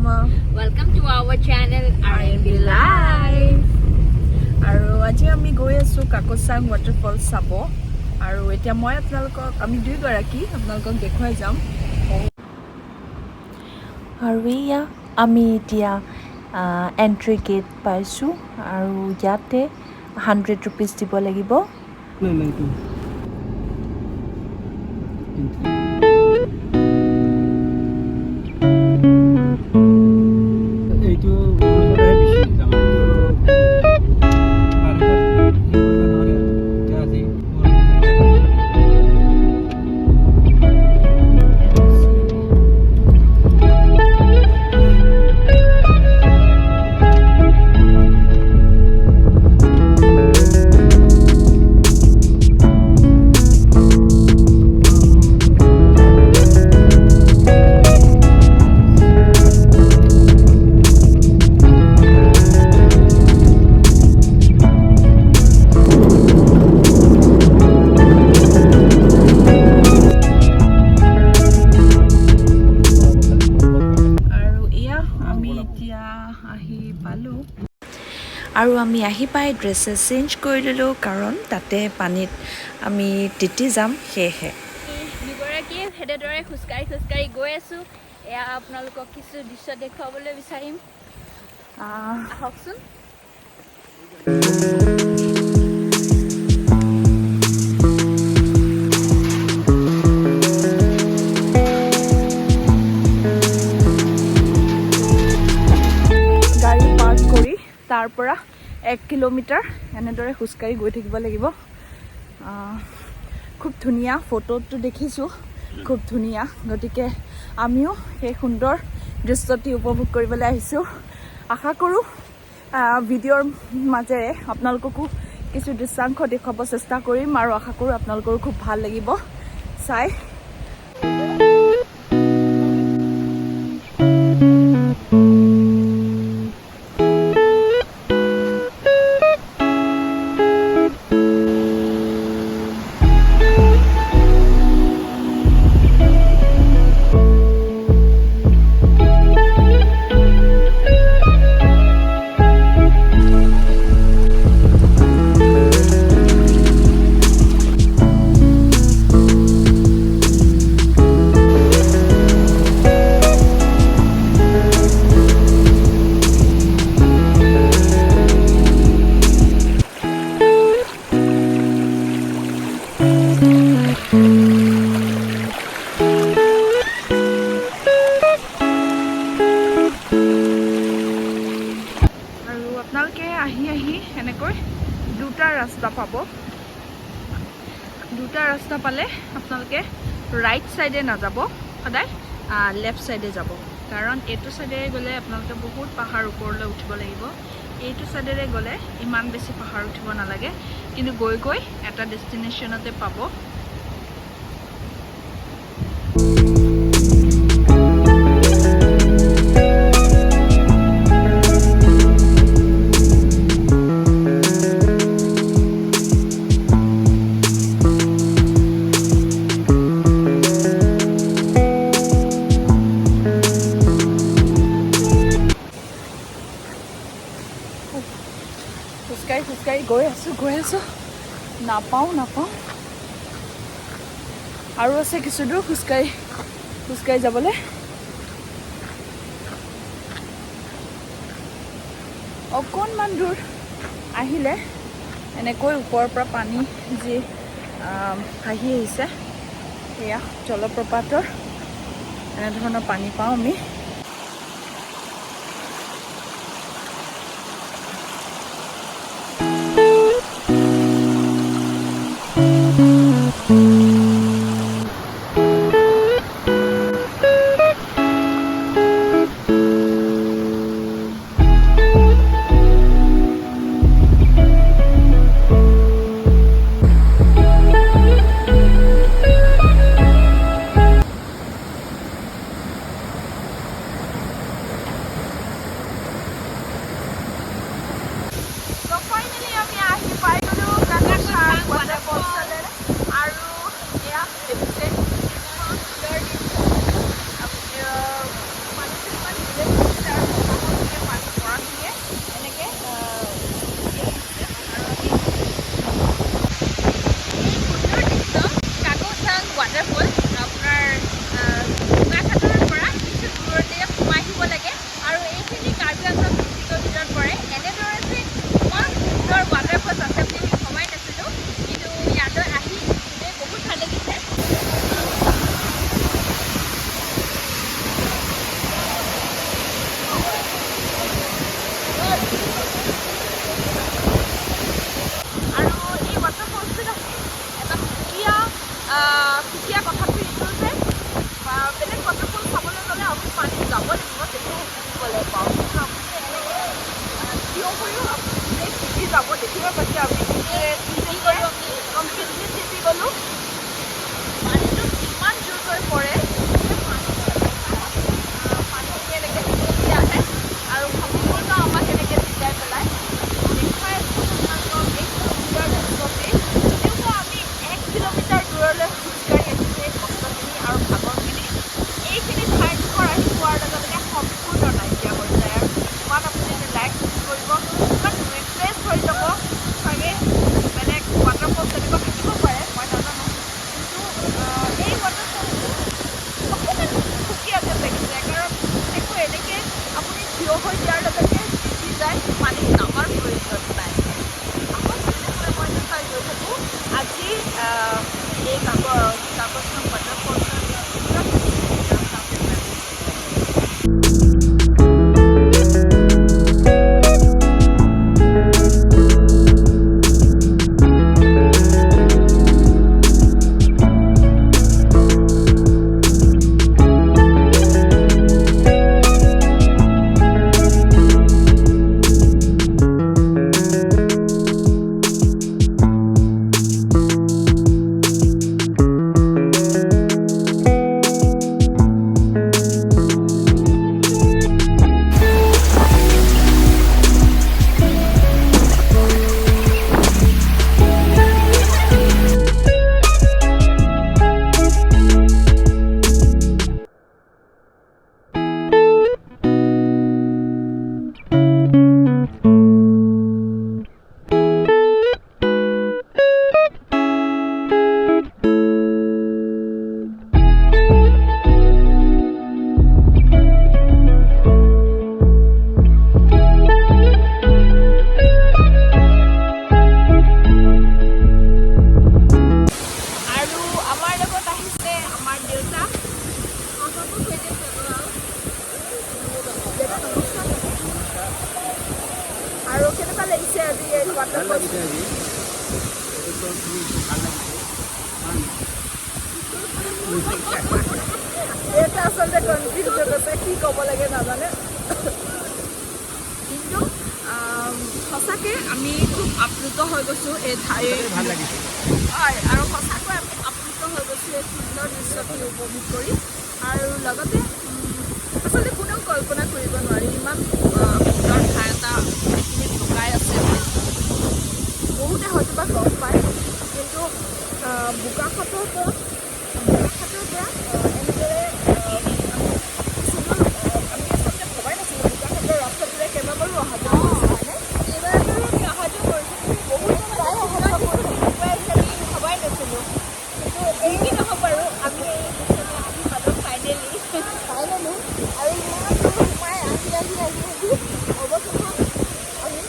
Welcome to our channel R&B Life. আৰু আজি আমি গৈ আছো কাকচাং ৱাটাৰফল চাব আৰু এতিয়া মই আপোনালোকক আমি দুইগৰাকী আপোনালোকক দেখুৱাই যাম আৰু ইয়া আমি এতিয়া এন্ট্ৰি গেট পাইছো আৰু ইয়াতে 100 rupees দিব লাগিব আৰু আমি আহি পাই ড্ৰেছেছ চেঞ্জ কৰি ললো কাৰণ তাতে পানীত আমি তিতি যাম হেহে দুগৰাকীয়ে হেডেদৰে খুচকাৰি গৈ আছো এয়া আপোনালোকক কিছু দৃশ্য দেখুৱাবলৈ বিচাৰিম আহকচোন গাড়ী পাৰ্ক কৰি তাৰ পৰা 1 কিলোমিটাৰ এনেদৰে খুচকাৰি গৈ থাকিব লাগিব খুব ধুনীয়া ফটোটো দেখিছোঁ খুব ধুনীয়া গতিকে আমিও সেই সুন্দৰ দৃশ্যটি উপভোগ কৰিবলৈ আহিছোঁ আশা কৰোঁ ভিডিঅ'ৰ মাজেৰে আপোনালোককো কিছু দৃশ্যাংশ দেখুৱাব চেষ্টা কৰিম আৰু আশা কৰোঁ আপোনালোকৰো খুব ভাল লাগিব চাই দুটা ৰাস্তা পালে আপোনালোকে ৰাইট সাইডে না যাব সদায় লেফট সাইডে যাব কাৰণ এইটো সাইডে গলে আপোনালোকে বহুত পাহাৰ ওপৰলৈ উঠিব লাগিব এইটো সাইডেৰে গলে ইমান বেছি পাহাৰ উঠিব নালাগে কিন্তু গৈ এটা ডেষ্টিনেশ্যনতে পাব খুচকাৰি গৈ আছো নাপাওঁ আৰু আছে কিছু দূৰ খুচকাৰি যাবলৈ অকণমান দূৰ আহিলে এনেকৈ ওপৰৰ পৰা পানী যি ভাহি আহিছে এয়া জলপ্ৰপাতৰ এনেধৰণৰ পানী পাওঁ আমি দেখিবলৈ পাওঁ থিয় কৰিও আপুনি তিতি যাব দেখিব পাইছে আমি কমপ্লিটলি তিতি গ'লোঁ পানীটো কিমান জোৰকৈ পৰে পানী এনেকৈ তিতি আহে আৰু সম্পূৰ্ণ আমাক এনেকৈ তিতাই পেলাই দেখুৱাই আপোনালোকক 1 কিলোমিটাৰ দূৰতে যদিও আমি 1 কিলোমিটাৰ দূৰলৈ খোজকাঢ়ি আহিছোঁ এই কষ্টখিনি আৰু ভাগৰখিনি এইখিনি ঠাইডোখৰ আহি পোৱাৰ লগে লগে সম্পূৰ্ণ নাইকিয়া হৈ যায় আৰু ইমান আপুনি ৰিলেক্স কৰিব ইমান ৰিফ্ৰেছ হৈ যাব চাগে বেলেগ ৱাটাৰফল তেনেকুৱা থাকিব পাৰে মই নাজানো কিন্তু এই ৱাটাৰফলটো অকণমান সুকীয়া যেন লাগিছে কাৰণ একো এনেকৈ আপুনি থিয় হৈ দিয়াৰ লগতে তিতি যায় পানীত নামাৰ প্ৰয়োজন নাই আকৌ তেনেদৰে মই চাই গৈ থাকোঁ আজি এই কাকচাং ৱাটাৰফলটোৰ আৰু কেনেকুৱা লাগিছে আজি এই ৱাটাৰফল এটা আচলতে কনফিউজ হৈ গৈছে কি ক'ব লাগে নাজানে কিন্তু সঁচাকৈ আমি খুব আপ্লুত হৈ গৈছোঁ এই ঠাই হয় আৰু সঁচাকৈ আমি আপ্লুত হৈ গৈছোঁ এই সুন্দৰ দৃশ্যখিনি উপভোগ কৰি আৰু লগতে আচলতে কোনেও কল্পনা কৰিব নোৱাৰি ইমান সুন্দৰ ঠাই এটা এইখিনিত লুকাই আছে বহুতে হয়তো বা গম পায় কিন্তু বোকাখাটৰ পৰা এনেদৰে আমি আচলতে ভবাই নাছিলোঁ বোকাখাটৰ ৰাস্তাটোৰে কেইবাবাৰো অহা যোৱা হয়নে কেইবাবাৰো আমি অহা যোৱা কৰিছোঁ বহুত প্ৰায় অহা যোৱা কৰিছোঁ আমি ভবাই নাছিলোঁ কিন্তু এই কি নহ'ব আৰু আমি এই আহি পালোঁ ফাইনেলি আৰু ইমান সোমাই আহি অৱশেষত আমি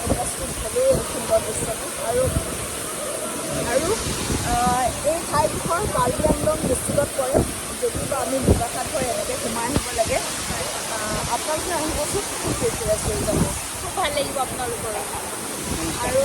অৱস্থিত ভালেই সুন্দৰ দৃশ্যটো আৰু এই ঠাইডোখৰ কাৰ্বি আংলং ডিষ্ট্ৰিক্টত পৰে যদিও আমি বোকাখাট হৈ এনেকৈ সোমাই আহিব লাগে আপোনালোকে আহিবচোন খুব প্ৰিফাৰেঞ্চ কৰি যাব খুব ভাল লাগিব আপোনালোকৰ আৰু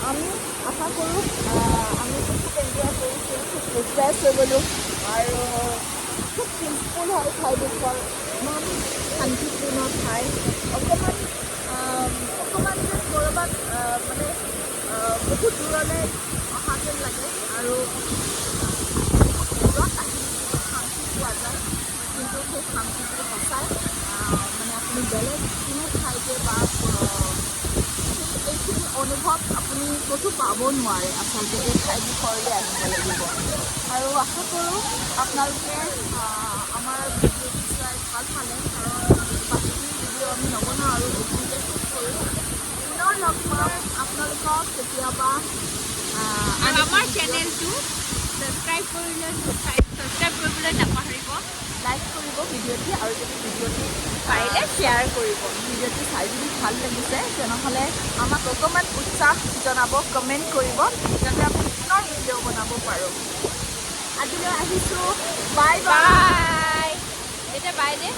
আমি আশা কৰোঁ আমি খুব এনজয় কৰিছোঁ খুব ৰিফ্ৰেছ হৈ গ'লোঁ আৰু খুব পিচফুল হয় ঠাইডোখৰ ইমান শান্তিপূৰ্ণ ঠাই অকণমান যে ক'ৰবাত মানে বহুত দূৰলৈ অহা যেন লাগে আৰু শান্তি পোৱা যায় কিন্তু সেই শান্তিটো সঁচাই মানে আপুনি বেলেগ কোনো ঠাইতে বা এইখিনি অনুভৱ আপুনি ক'তো পাব নোৱাৰে আচলতে এই ঠাইডোখৰলৈ আহিব লাগিব আৰু আশা কৰোঁ আপোনালোকে আমাৰ ভিডিঅ'টো চাই ভাল পালে কাৰণ বাকী ভিডিঅ' আমি নবনাওঁ আৰু এইখিনিতে শেষ কৰোঁ পুনৰ লগ পাম আপোনালোকক কেতিয়াবা আৰু আমাৰ চেনেলটো ছাবস্ক্ৰাইব কৰিবলৈ নাপাহৰিব লাইক কৰিব ভিডিঅ'টি আৰু যদি ভিডিঅ'টি পাৰিলে শ্বেয়াৰ কৰিব ভিডিঅ'টি চাই যদি ভাল লাগিছে তেনেহ'লে আমাক অকণমান উৎসাহ জনাব কমেণ্ট কৰিব যাতে আমি পুনৰ ভিডিঅ' বনাব পাৰোঁ আজিলৈ আহিছোঁ বাই বাই এতিয়া বাই দে